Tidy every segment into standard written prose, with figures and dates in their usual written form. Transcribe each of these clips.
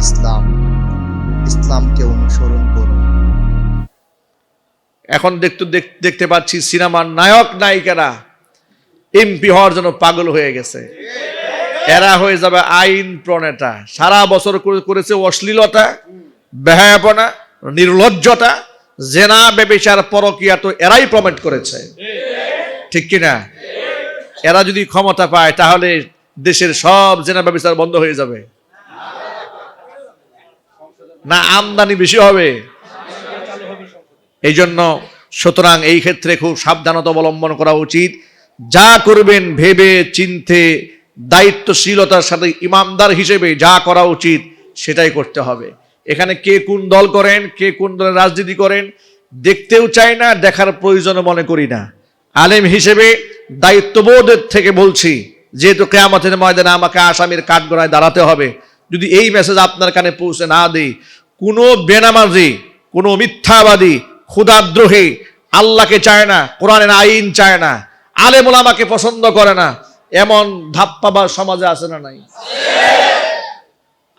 ইসলাম, ইসলামকে অনুসরণ করুন। এখন দেখতে পাচ্ছি সিনেমার নায়ক নায়িকারা এমপি হওয়ার জন্য পাগল হয়ে গেছে। এরা হয়ে যাবে আইন প্রণেতা। সারা বছর করেছে অশ্লীলতা, বেহায়াপনা, নির্লজ্জতা, জেনা, ব্যভিচার, পরকীয়া, তো এরাই প্রমোট করেছে, ঠিক কিনা? এরা যদি ক্ষমতা পায় তাহলে দেশের সব জেনা ব্যভিচার বন্ধ হয়ে যাবে না আমদানি বেশি হবে? এই জন্য সুতরাং এই ক্ষেত্রে খুব সাবধানতা অবলম্বন করা উচিত। যা করবেন ভেবে চিন্তে দায়িত্বশীলতার সাথে ইমানদার হিসেবে যা করা উচিত সেটাই করতে হবে। এখানে কে কোন দল করেন, কে কোন দলের রাজনীতি করেন দেখতেও চাই না, দেখার প্রয়োজন মনে করি না। আলেম হিসেবে দায়িত্ববোধের থেকে বলছি, যেহেতু কিয়ামতের ময়দানে আমাকে আসামির কাঠগড়ায় দাঁড়াতে হবে, যদি এই মেসেজ আপনার কানে পৌঁছে না দেই, কোনো বেনামাজি, কোনো মিথ্যাবাদী, ক্ষুধাদ্রোহী, আল্লাহকে চায় না, কোরআনের আইন চায় না, আলেম ওলামাকে পছন্দ করে না, এমন ধাপ্পাবার সমাজে আছে না নাই?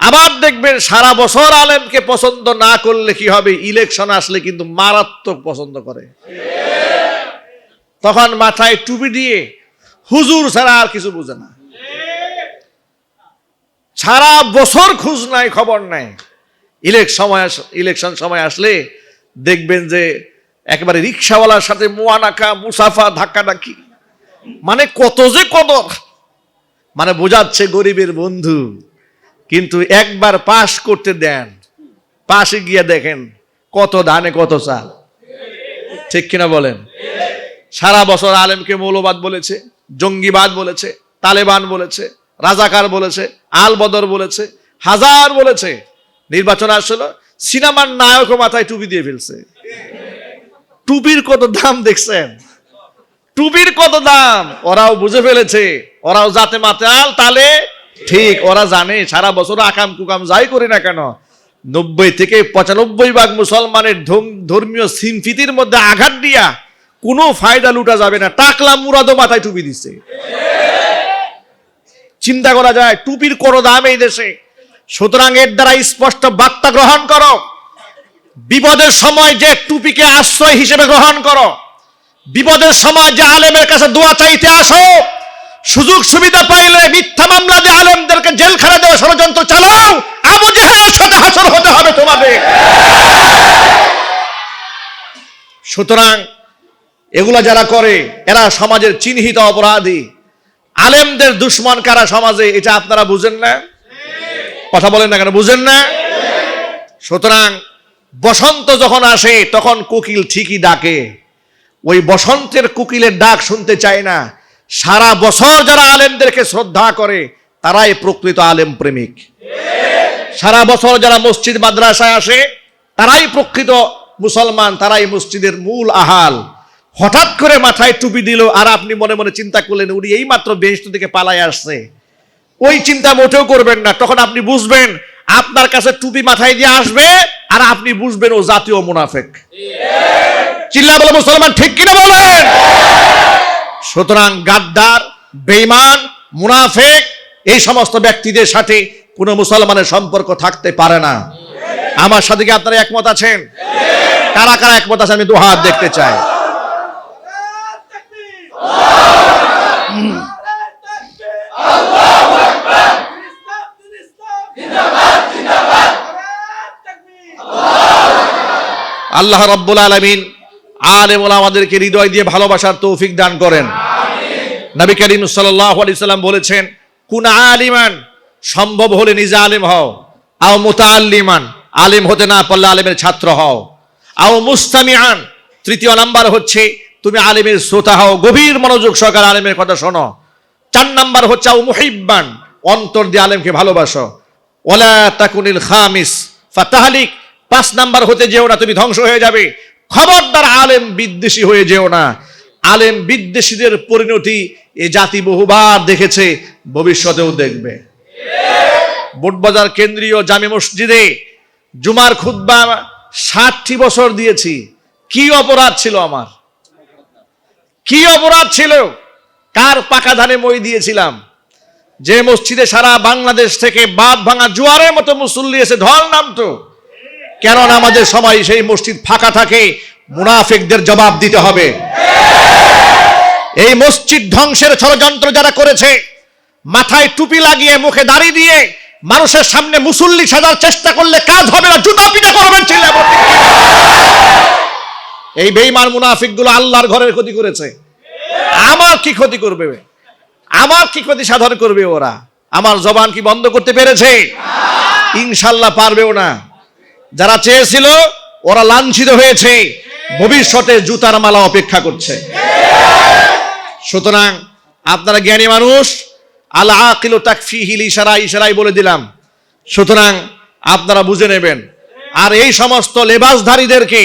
আবার দেখবেন সারা বছর আলেমকে পছন্দ না করলে কি হবে, ইলেকশন আসলে কিন্তু মারাত্মক পছন্দ করে। তখন মাথায় টুপি দিয়ে হুজুর ছাড়া আর কিছু বুঝে না, সারা বছর খোঁজ নাই, খবর নাই। ইলেকশন সময় আসলে দেখবেন যে একেবারে রিক্সাওয়ালার সাথে মুয়ানাকা, মুসাফা, ধাক্কাধাক্কি, মানে কত যে কদর, মানে বোঝাচ্ছে গরিবের বন্ধু। কিন্তু একবার পাশ করতে দেন, পাশে গিয়ে দেখেন কত ধানে কত চাল, ঠিক কিনা বলেন? সারা বছর আলেমকে মৌলবাদ বলেছে, জঙ্গিবাদ বলেছে, তালেবান বলেছে, রাজাকার বলেছে, আল বদর বলেছে, হাজার বলেছে। নির্বাচন আসলো, সিনেমার নায়কও মাথায় টুপি দিয়ে ফেলছে। টুপির কত দাম দেখছেন? টুপির কত দাম! ওরাও বুঝে ফেলেছে, ওরাও যাতে মাতাল তালে ঠিক। ওরা জানে সারা বছর আকাম কুকাম যাই করি না কেন, 90 থেকে 95% মুসলমানের ধর্মীয় সিম্পিতির মধ্যে আঘাত দিয়া কোনো ফায়দা লুটা যাবে না। টাকলা মুরাদও মাথায় টুপি দিচ্ছে। চিন্তা করা যায় টুপির কত দাম এই দেশে। সুতরাং এর দ্বারা স্পষ্ট বার্তা গ্রহণ করো, বিপদের সময় যে টুপিকে আশ্রয় হিসেবে গ্রহণ করো, বিপদের সময় যে আলেমের কাছে দোয়া চাইতে আসো, সুযোগ সুবিধা পাইলে মিথ্যা মামলা দিয়ে আলেমদেরকে জেলখানা দেওয়া ষড়যন্ত্র চালাও, আবু জেহেলের সাথে হাসর হতে হবে তোমাদের। সুতরাং এগুলা যারা করে এরা সমাজের চিহ্নিত অপরাধী। আলেমদের দুশ্মন কারা সমাজে, এটা আপনারা বুঝেন না? কথা বলেন না কেন? বুঝেন না? সুতরাং বসন্ত যখন আসে তখন কোকিল ঠিকই ডাকে, ওই বসন্তের কোকিলের ডাক শুনতে চায় না। সারা বছর যারা আলেমদেরকে শ্রদ্ধা করে তারাই প্রকৃত আলেম প্রেমিক। সারা বছর যারা মসজিদ মাদ্রাসায় আসে তারাই প্রকৃত মুসলমান, তারাই মসজিদের মূল আহাল। হঠাৎ করে মাথায় টুপি দিল আর আপনি মনে মনে চিন্তা করলেন উনি এই মাত্র বেহেশত থেকে পালায় আসছে, ওই চিন্তা মোটেও করবেন না। তখন আপনি বুঝবেন আপনার কাছে টুপি মাথায় দিয়ে আসবে আর আপনি বুঝবেন ও জাতীয় মুনাফিক। চিল্লা বলে মুসলমান ঠিক কিনা বলেন? সুতরাং গাদ্দার, বেঈমান, মুনাফিক এই সমস্ত ব্যক্তিদের সাথে কোন মুসলমানের সম্পর্ক থাকতে পারে না। আমার সাথে কি আপনারা একমত আছেন? কারা কারা একমত আছেন আমি দুহাত দেখতে চাই। আল্লাহ রাব্বুল আলামিন আলেম ওলামাদেরকে হৃদয় দিয়ে ভালোবাসার তৌফিক দান করেন। নবী করিম সাল্লাল্লাহু আলাইহি সাল্লাম বলেছেন, কুন আলিমান, সম্ভব হলে নিজে আলেম হও, আও মুতাআল্লিমান, আলেম হতে না পারলে আলেমের ছাত্র হও, আও মুস্তামিআন, তৃতীয় নাম্বার হচ্ছে তুমি আলেমের শ্রোতা হও, গভীর মনোযোগ সহকারে আলেমের কথা শোনো। 4 নাম্বার হচ্ছে আও মুহিব্বান, অন্তর দিয়ে আলেমকে ভালোবাসো। ওয়ালা তাকুনিল খামিস ফাতাহলিক, 5 নাম্বার হতে যেও না, তুমি ধ্বংস হয়ে যাবে। খবরদার আলেম বিদ্বেষী হয়ে যেও না। আলেম বিদ্বেষীদের পরিণতি এ জাতি বহুবার দেখেছে, ভবিষ্যতেও দেখবে। বোটবাজার কেন্দ্রীয় জামে মসজিদে জুমার খুতবা 60 বছর দিয়েছি। কি অপরাধ ছিল আমার? কি অপরাধ ছিল? কার পাকা ধানে মই দিয়েছিলাম? যে মসজিদে সারা বাংলাদেশ থেকে বাঁধ ভাঙা জোয়ারের মতো মুসল্লি এসে ঢল নামতো, কেন নামাজের সময় সেই মসজিদ ফাঁকা থাকে? মুনাফিকদের জবাব দিতে হবে। এই মসজিদ ধ্বংসের ষড়যন্ত্র যারা করেছে, মাথায় টুপি লাগিয়ে মুখে দাড়ি দিয়ে মানুষের সামনে মুসল্লি সাজার চেষ্টা করলে কাজ হবে না, জুতা পিটা করবেন ছিল। এই বেঈমান মুনাফিকগুলো আল্লাহর ঘরের ক্ষতি করেছে। আমার কি ক্ষতি করবে? আমার কি ক্ষতি সাধন করবে ওরা? আমার জবান কি বন্ধ করতে পেরেছে? ইনশাল্লাহ পারবেও না। যারা চেয়েছিল ওরা লাঞ্ছিত হয়েছে, ভবিষ্যতে জুতার মালা অপেক্ষা করছে। সুতরাং আপনারা জ্ঞানী মানুষ, আল আকিলু তাকফিহিল ইশারা, ইশারাই বলে দিলাম। সুতরাং আপনারা বুঝে নেবেন। আর এই সমস্ত লেবাসধারীদেরকে,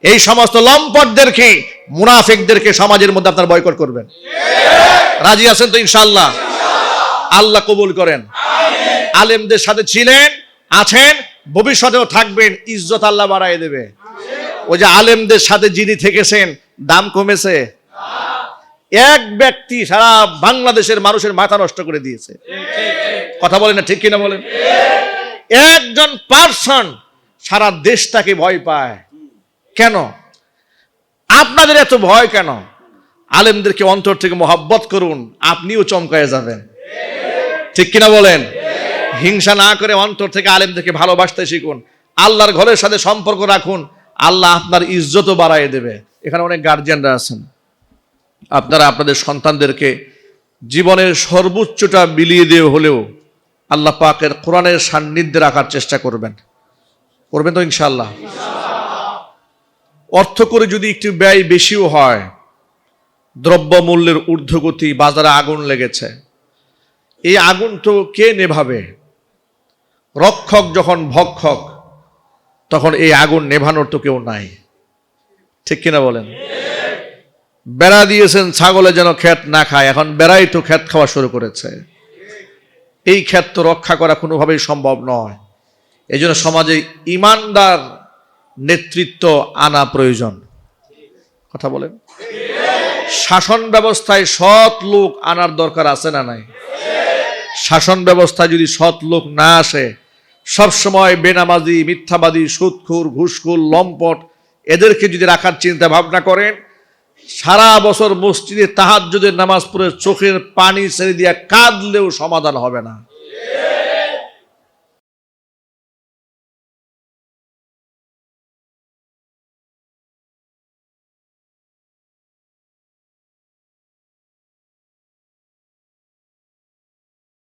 এই সমস্ত লম্পটদেরকে, মুনাফিকদেরকে সমাজের মধ্যে আপনারা বয়কট করবেন। রাজি আছেন তো? ইনশাআল্লাহ। আল্লাহ কবুল করেন। আলেমদের সাথে ছিলেন, আছেন, ভবিষ্যতেও থাকবেন। ইজ্জত আল্লাহ বাড়ায় দেবে। ওই যে আলেমদের সাথে যিনি থেকেছেন, দাম কমেছে? এক ব্যক্তি সারা বাংলাদেশের মানুষের মাথা নষ্ট করে দিয়েছে। কথা বলেন না, ঠিক কিনা বলেন? একজন পার্সন সারা দেশটাকে ভয় পায়। কেন? আপনাদের এত ভয় কেন? আলেমদেরকে অন্তর থেকে মহব্বত করুন, আপনিও চমকায় যাবেন। ঠিক কিনা বলেন? হিংসা না করে অন্তর থেকে আলেমদেরকে ভালোবাসতে শিখুন। আল্লাহর ঘরের সাথে সম্পর্ক রাখুন, আল্লাহ আপনার ইজ্জতও বাড়ায় দেবে। এখানে অনেক গার্জিয়ানরা আছেন, আপনারা আপনাদের সন্তানদেরকে জীবনের সর্বোচ্চটা বিলিয়ে দিয়ে হলেও আল্লাহ পাকের কোরআনের সান্নিধ্যে রাখার চেষ্টা করবেন। করবেন তো ইনশাআল্লাহ? অর্থ করে যদি একটু ব্যয় বেশিও হয়, দ্রব্য মূল্যের ঊর্ধ্বগতি, বাজারে আগুন লেগেছে, এই আগুন তো কে নেভাবে? রক্ষক যখন ভক্ষক, তখন এই আগুন নেভানোর তো কেউ নাই। ঠিক কিনা বলেন? বেড়া দিয়েছেন ছাগলে যেন ক্ষেত না খায়, এখন বেড়াই তো ক্ষেত খাওয়া শুরু করেছে। এই ক্ষেত তো রক্ষা করা কোনোভাবেই সম্ভব নয়। এই জন্য সমাজে ইমানদার নেতৃত্ব আনা প্রয়োজন। কথা বলেন? শাসন ব্যবস্থায় সৎ লোক আনার দরকার আছে না নাই? শাসন ব্যবস্থায় যদি সৎ লোক না আসে, সবসময় বেনামাজি, মিথ্যাবাদী, সুদখোর, ঘুষখোর, লম্পট এদেরকে যদি রাখার চিন্তা ভাবনা করেন, সারা বছর মসজিদে তাহাজ্জুদের নামাজ পড়ে চোখের পানি ছেড়ে দিয়ে কাঁদলেও সমাধান হবে না।